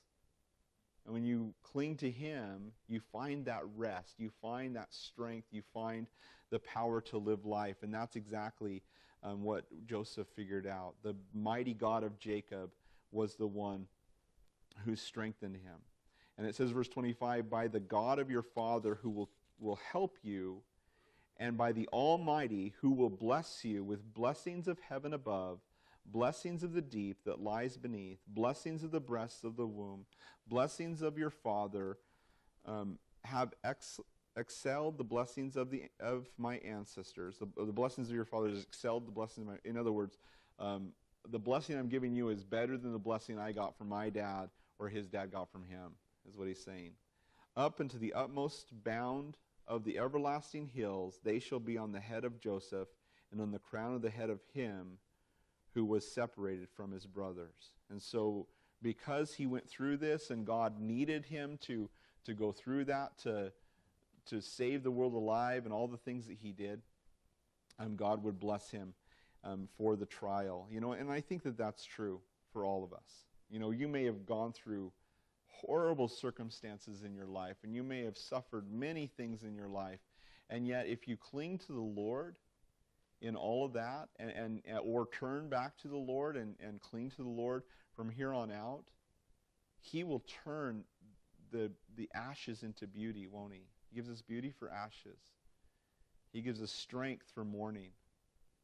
and when you cling to him, you find that rest. You find that strength. You find the power to live life. And that's exactly what Joseph figured out. The mighty God of Jacob was the one who strengthened him. And it says, verse 25, "By the God of your father who will help you, and by the Almighty who will bless you with blessings of heaven above, blessings of the deep that lies beneath, blessings of the breasts of the womb, blessings of your father have excelled the blessings of my ancestors. The blessings of your fathers excelled the blessings of my... In other words, the blessing I'm giving you is better than the blessing I got from my dad or his dad got from him, is what he's saying. Up into the utmost bound of the everlasting hills, they shall be on the head of Joseph and on the crown of the head of him who was separated from his brothers. And so because he went through this and God needed him to go through that, to save the world alive and all the things that he did, God would bless him for the trial. And I think that that's true for all of us. You may have gone through horrible circumstances in your life, and you may have suffered many things in your life, and yet if you cling to the Lord in all of that, or turn back to the Lord and cling to the Lord from here on out, he will turn the ashes into beauty, won't he? He gives us beauty for ashes. He gives us strength for mourning.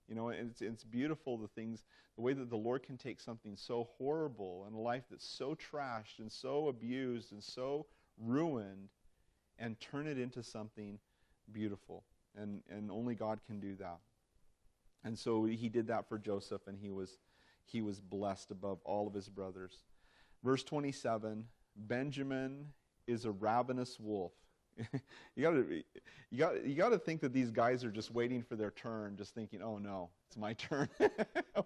And it's beautiful, the way that the Lord can take something so horrible and a life that's so trashed and so abused and so ruined and turn it into something beautiful. And only God can do that. And so he did that for Joseph, and he was blessed above all of his brothers. Verse 27, Benjamin is a ravenous wolf. You got to think that these guys are just waiting for their turn, just thinking, oh no, it's my turn.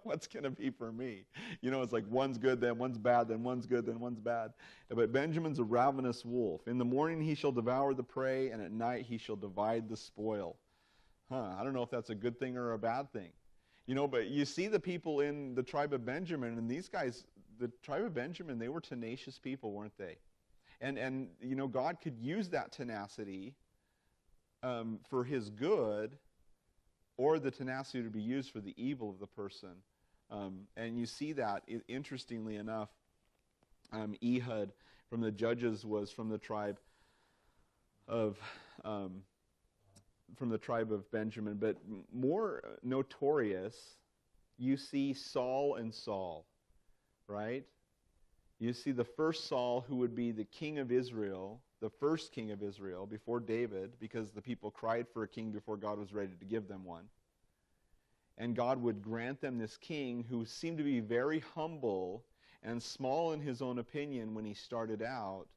What's going to be for me? It's like one's good, then one's bad, then one's good, then one's bad. But Benjamin's a ravenous wolf. In the morning he shall devour the prey, and at night he shall divide the spoil. I don't know if that's a good thing or a bad thing. But you see the people in the tribe of Benjamin, and these guys, the tribe of Benjamin, they were tenacious people, weren't they? And God could use that tenacity for his good, or the tenacity to be used for the evil of the person. And you see that, interestingly enough, Ehud from the Judges was from the tribe of Benjamin. But more notorious, you see Saul and Saul, right? You see the first Saul, who would be the king of Israel, the first king of Israel before David, because the people cried for a king before God was ready to give them one. And God would grant them this king who seemed to be very humble and small in his own opinion when he started out,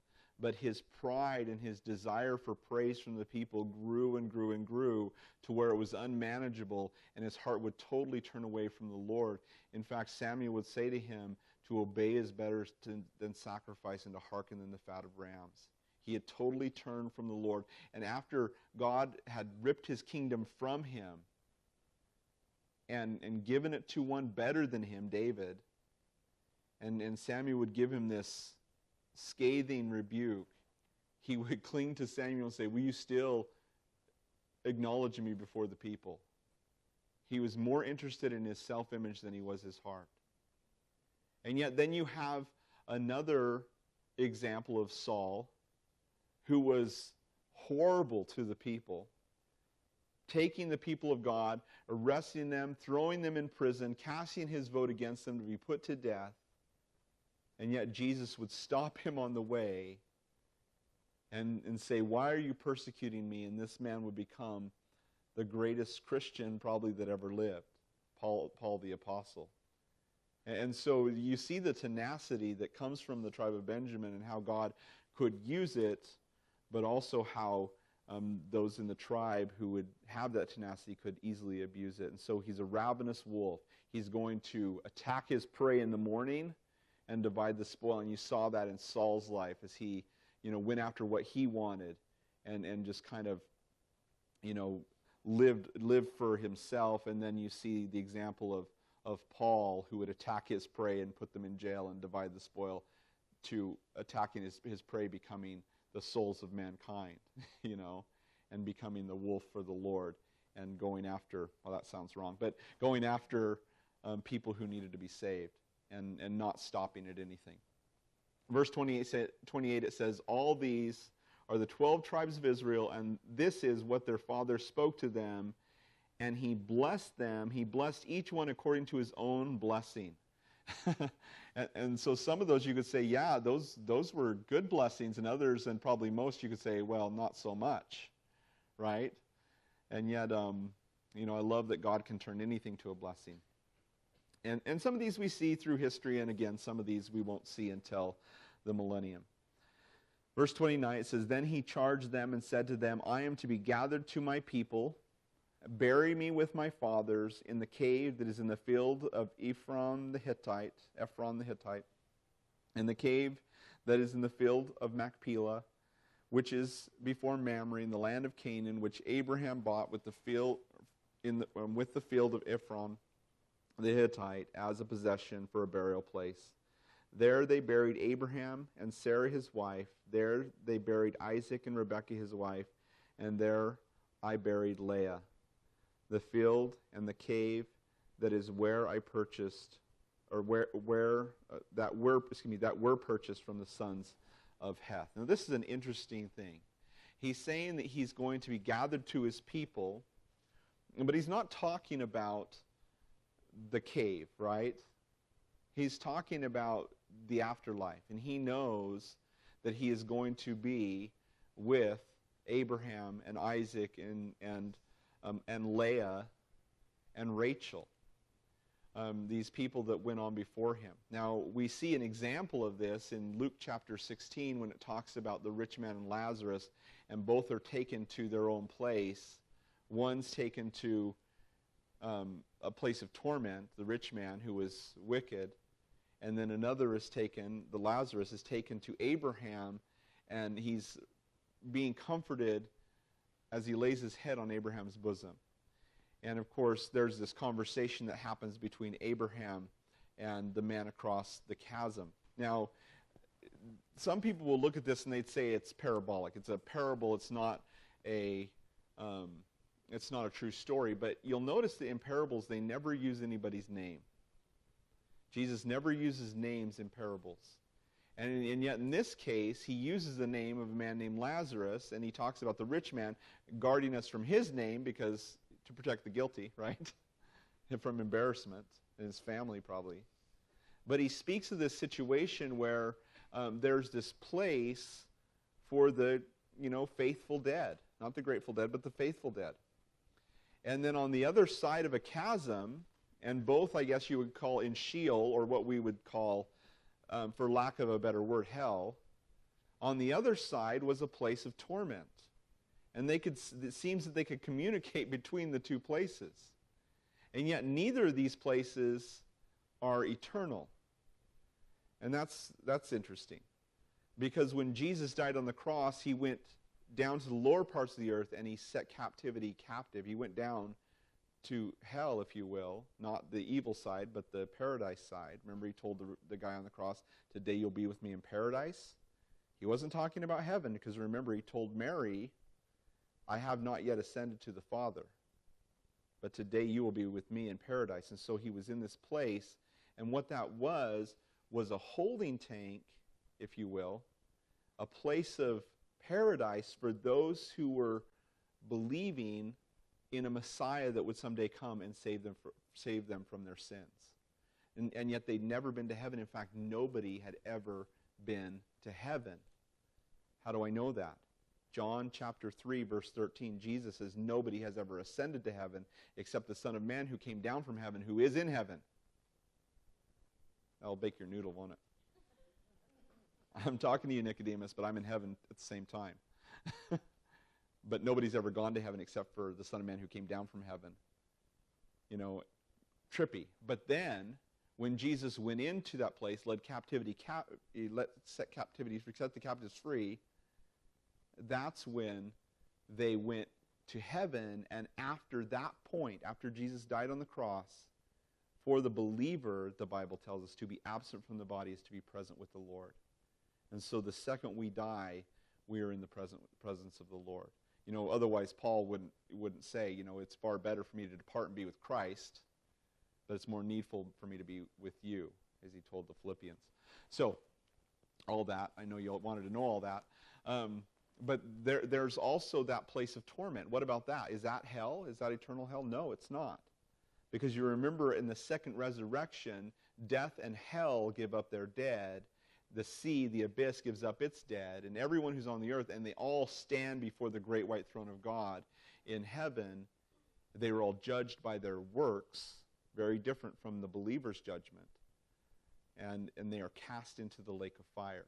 but his pride and his desire for praise from the people grew and grew and grew to where it was unmanageable, and his heart would totally turn away from the Lord. In fact, Samuel would say to him, to obey is better than sacrifice, and to hearken than the fat of rams. He had totally turned from the Lord. And after God had ripped his kingdom from him and given it to one better than him, David, and Samuel would give him this scathing rebuke, he would cling to Samuel and say, will you still acknowledge me before the people? He was more interested in his self-image than he was his heart. And yet then you have another example of Saul, who was horrible to the people, taking the people of God, arresting them, throwing them in prison, casting his vote against them to be put to death. And yet Jesus would stop him on the way and say, why are you persecuting me? And this man would become the greatest Christian probably that ever lived, Paul the Apostle. And so you see the tenacity that comes from the tribe of Benjamin and how God could use it, but also how those in the tribe who would have that tenacity could easily abuse it. And so he's a ravenous wolf. He's going to attack his prey in the morning and divide the spoil. And you saw that in Saul's life as he, went after what he wanted and just kind of, lived for himself. And then you see the example of Paul, who would attack his prey and put them in jail and divide the spoil, to attacking his prey becoming the souls of mankind, and becoming the wolf for the Lord and going after, well, that sounds wrong, but going after people who needed to be saved and not stopping at anything. Verse 28, it says, all these are the 12 tribes of Israel, and this is what their father spoke to them, and he blessed them. He blessed each one according to his own blessing. and so some of those you could say, yeah, those were good blessings, and others, and probably most, you could say, well, not so much, right? And yet, I love that God can turn anything to a blessing. And some of these we see through history, and again, some of these we won't see until the millennium. Verse 29, it says, Then he charged them and said to them, I am to be gathered to my people. Bury me with my fathers in the cave that is in the field of Ephron the Hittite, and the cave that is in the field of Machpelah, which is before Mamre in the land of Canaan, which Abraham bought with the field of Ephron the Hittite as a possession for a burial place. There they buried Abraham and Sarah his wife. There they buried Isaac and Rebekah his wife, and there I buried Leah. The field and the cave that is where I purchased, or that were purchased from the sons of Heth. Now this is an interesting thing. He's saying that he's going to be gathered to his people, but he's not talking about the cave, right? He's talking about the afterlife, and he knows that he is going to be with Abraham and Isaac and Leah and Rachel, these people that went on before him. Now, we see an example of this in Luke chapter 16 when it talks about the rich man and Lazarus, and both are taken to their own place. One's taken to a place of torment, the rich man who was wicked, and then another is taken, the Lazarus is taken to Abraham, and he's being comforted as he lays his head on Abraham's bosom. And of course, there's this conversation that happens between Abraham and the man across the chasm. Now, some people will look at this and they'd say it's parabolic. It's a parable. It's not a true story. But you'll notice that in parables, they never use anybody's name. Jesus never uses names in parables. And yet in this case, he uses the name of a man named Lazarus, and he talks about the rich man guarding us from his name because to protect the guilty, right? And from embarrassment, and his family probably. But he speaks of this situation where there's this place for the, faithful dead. Not the grateful dead, but the faithful dead. And then on the other side of a chasm, and both I guess you would call in Sheol, or what we would call, for lack of a better word, hell, on the other side was a place of torment. And it seems that they could communicate between the two places. And yet neither of these places are eternal. And that's interesting. Because when Jesus died on the cross, he went down to the lower parts of the earth and he set captivity captive. He went down to hell, if you will, not the evil side, but the paradise side. Remember, he told the guy on the cross, today you'll be with me in paradise. He wasn't talking about heaven, because remember, he told Mary, I have not yet ascended to the Father, but today you will be with me in paradise. And so he was in this place, and what that was a holding tank, if you will, a place of paradise for those who were believing in a Messiah that would someday come and save them from their sins. And yet they'd never been to heaven. In fact, nobody had ever been to heaven. How do I know that? John chapter 3, verse 13, Jesus says, nobody has ever ascended to heaven except the Son of Man who came down from heaven, who is in heaven. That'll bake your noodle, won't it? I'm talking to you, Nicodemus, but I'm in heaven at the same time. But nobody's ever gone to heaven except for the Son of Man who came down from heaven. Trippy. But then, when Jesus went into that place, set the captives free, that's when they went to heaven. And after that point, after Jesus died on the cross, for the believer, the Bible tells us, to be absent from the body is to be present with the Lord. And so the second we die, we are in the presence of the Lord. Otherwise Paul wouldn't say, it's far better for me to depart and be with Christ, but it's more needful for me to be with you, as he told the Philippians. So, all that, I know you all wanted to know all that. But there's also that place of torment. What about that? Is that hell? Is that eternal hell? No, it's not. Because you remember in the second resurrection, death and hell give up their dead. The sea, the abyss, gives up its dead. And everyone who's on the earth, and they all stand before the great white throne of God in heaven. They were all judged by their works, very different from the believer's judgment. And they are cast into the lake of fire.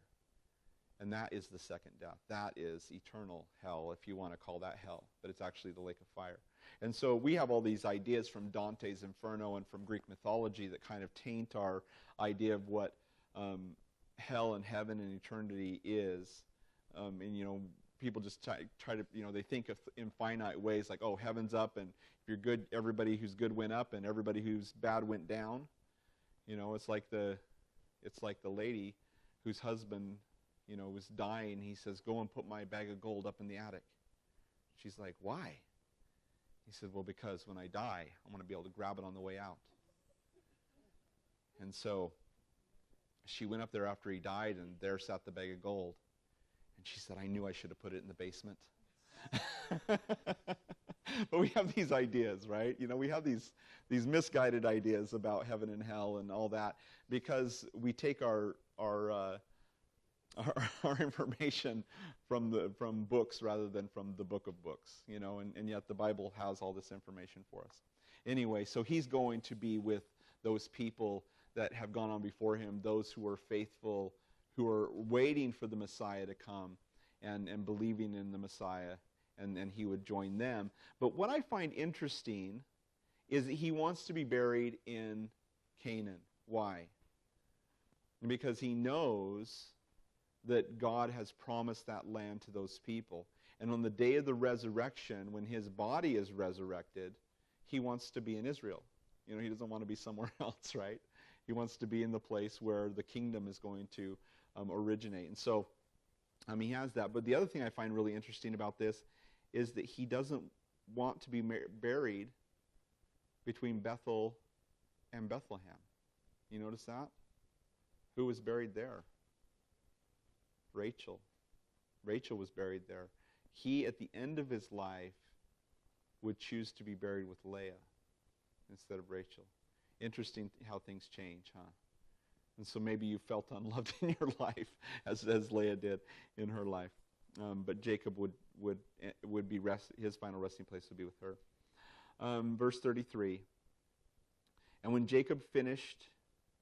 And that is the second death. That is eternal hell, if you want to call that hell. But it's actually the lake of fire. And so we have all these ideas from Dante's Inferno and from Greek mythology that kind of taint our idea of what hell and heaven and eternity is. And, you know, people just try to, you know, they think of in finite ways, like, oh, heaven's up, and if you're good, everybody who's good went up, and everybody who's bad went down. You know, it's like the lady whose husband, you know, was dying. He says, go and put my bag of gold up in the attic. She's like, why? He said, well, because when I die, I'm going to be able to grab it on the way out. And so she went up there after he died, and there sat the bag of gold. And she said, I knew I should have put it in the basement. But we have these ideas, right? You know, we have these misguided ideas about heaven and hell and all that, because we take our information from books rather than from the book of books, you know, and yet the Bible has all this information for us. Anyway, so he's going to be with those people that have gone on before him, those who are faithful, who are waiting for the Messiah to come and believing in the Messiah, and he would join them. But what I find interesting is that he wants to be buried in Canaan. Why? Because he knows that God has promised that land to those people. And on the day of the resurrection, when his body is resurrected, he wants to be in Israel. You know, he doesn't want to be somewhere else, right? He wants to be in the place where the kingdom is going to originate. And so he has that. But the other thing I find really interesting about this is that he doesn't want to be buried between Bethel and Bethlehem. You notice that? Who was buried there? Rachel. Rachel was buried there. He, at the end of his life, would choose to be buried with Leah instead of Rachel. Interesting how things change, huh? And so maybe you felt unloved in your life, as Leah did in her life. But Jacob would be his final resting place would be with her. Verse 33. And when Jacob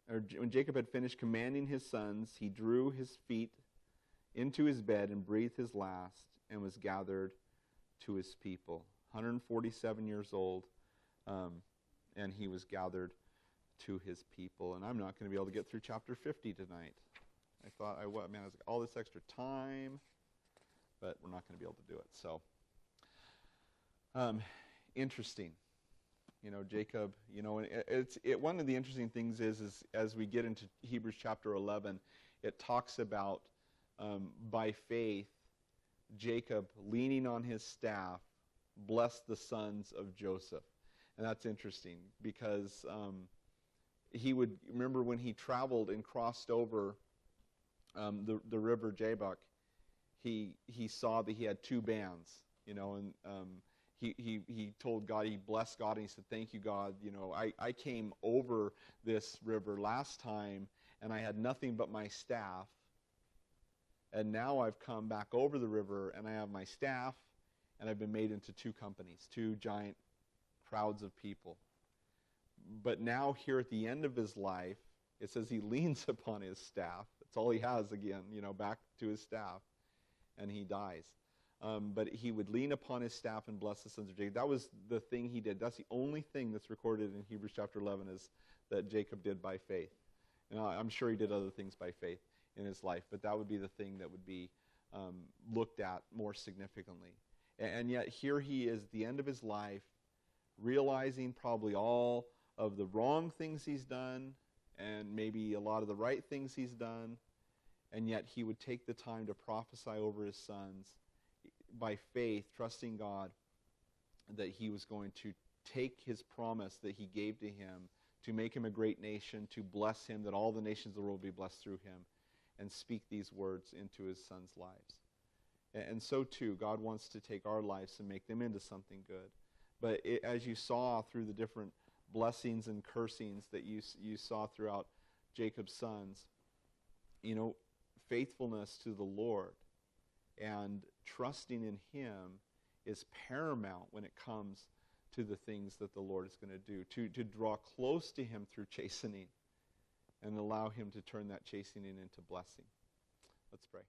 had finished commanding his sons, he drew his feet into his bed and breathed his last, and was gathered to his people. 147 years old, and he was gathered to his people. And I'm not going to be able to get through chapter 50 tonight. I thought I was like, all this extra time, but we're not going to be able to do it. So, interesting. You know, Jacob, you know, one of the interesting things is as we get into Hebrews chapter 11, it talks about by faith, Jacob, leaning on his staff, blessed the sons of Joseph. And that's interesting because he would, remember when he traveled and crossed over the river Jabbok, he saw that he had two bands, you know, and he told God, he blessed God, and he said, thank you, God, you know, I came over this river last time, and I had nothing but my staff, and now I've come back over the river, and I have my staff, and I've been made into two companies, two giant crowds of people. But now here at the end of his life, it says he leans upon his staff. That's all he has again, you know, back to his staff, and he dies. But he would lean upon his staff and bless the sons of Jacob. That was the thing he did. That's the only thing that's recorded in Hebrews chapter 11 is that Jacob did by faith. You know, I'm sure he did other things by faith in his life, but that would be the thing that would be looked at more significantly. And yet here he is at the end of his life, realizing probably all of the wrong things he's done and maybe a lot of the right things he's done, and yet he would take the time to prophesy over his sons by faith, trusting God that he was going to take his promise that he gave to him to make him a great nation, to bless him, that all the nations of the world will be blessed through him, and speak these words into his sons' lives. And so too, God wants to take our lives and make them into something good. But as you saw through the different blessings and cursings that you saw throughout Jacob's sons, faithfulness to the Lord and trusting in Him is paramount when it comes to the things that the Lord is going to do, to draw close to Him through chastening and allow Him to turn that chastening into blessing. Let's pray.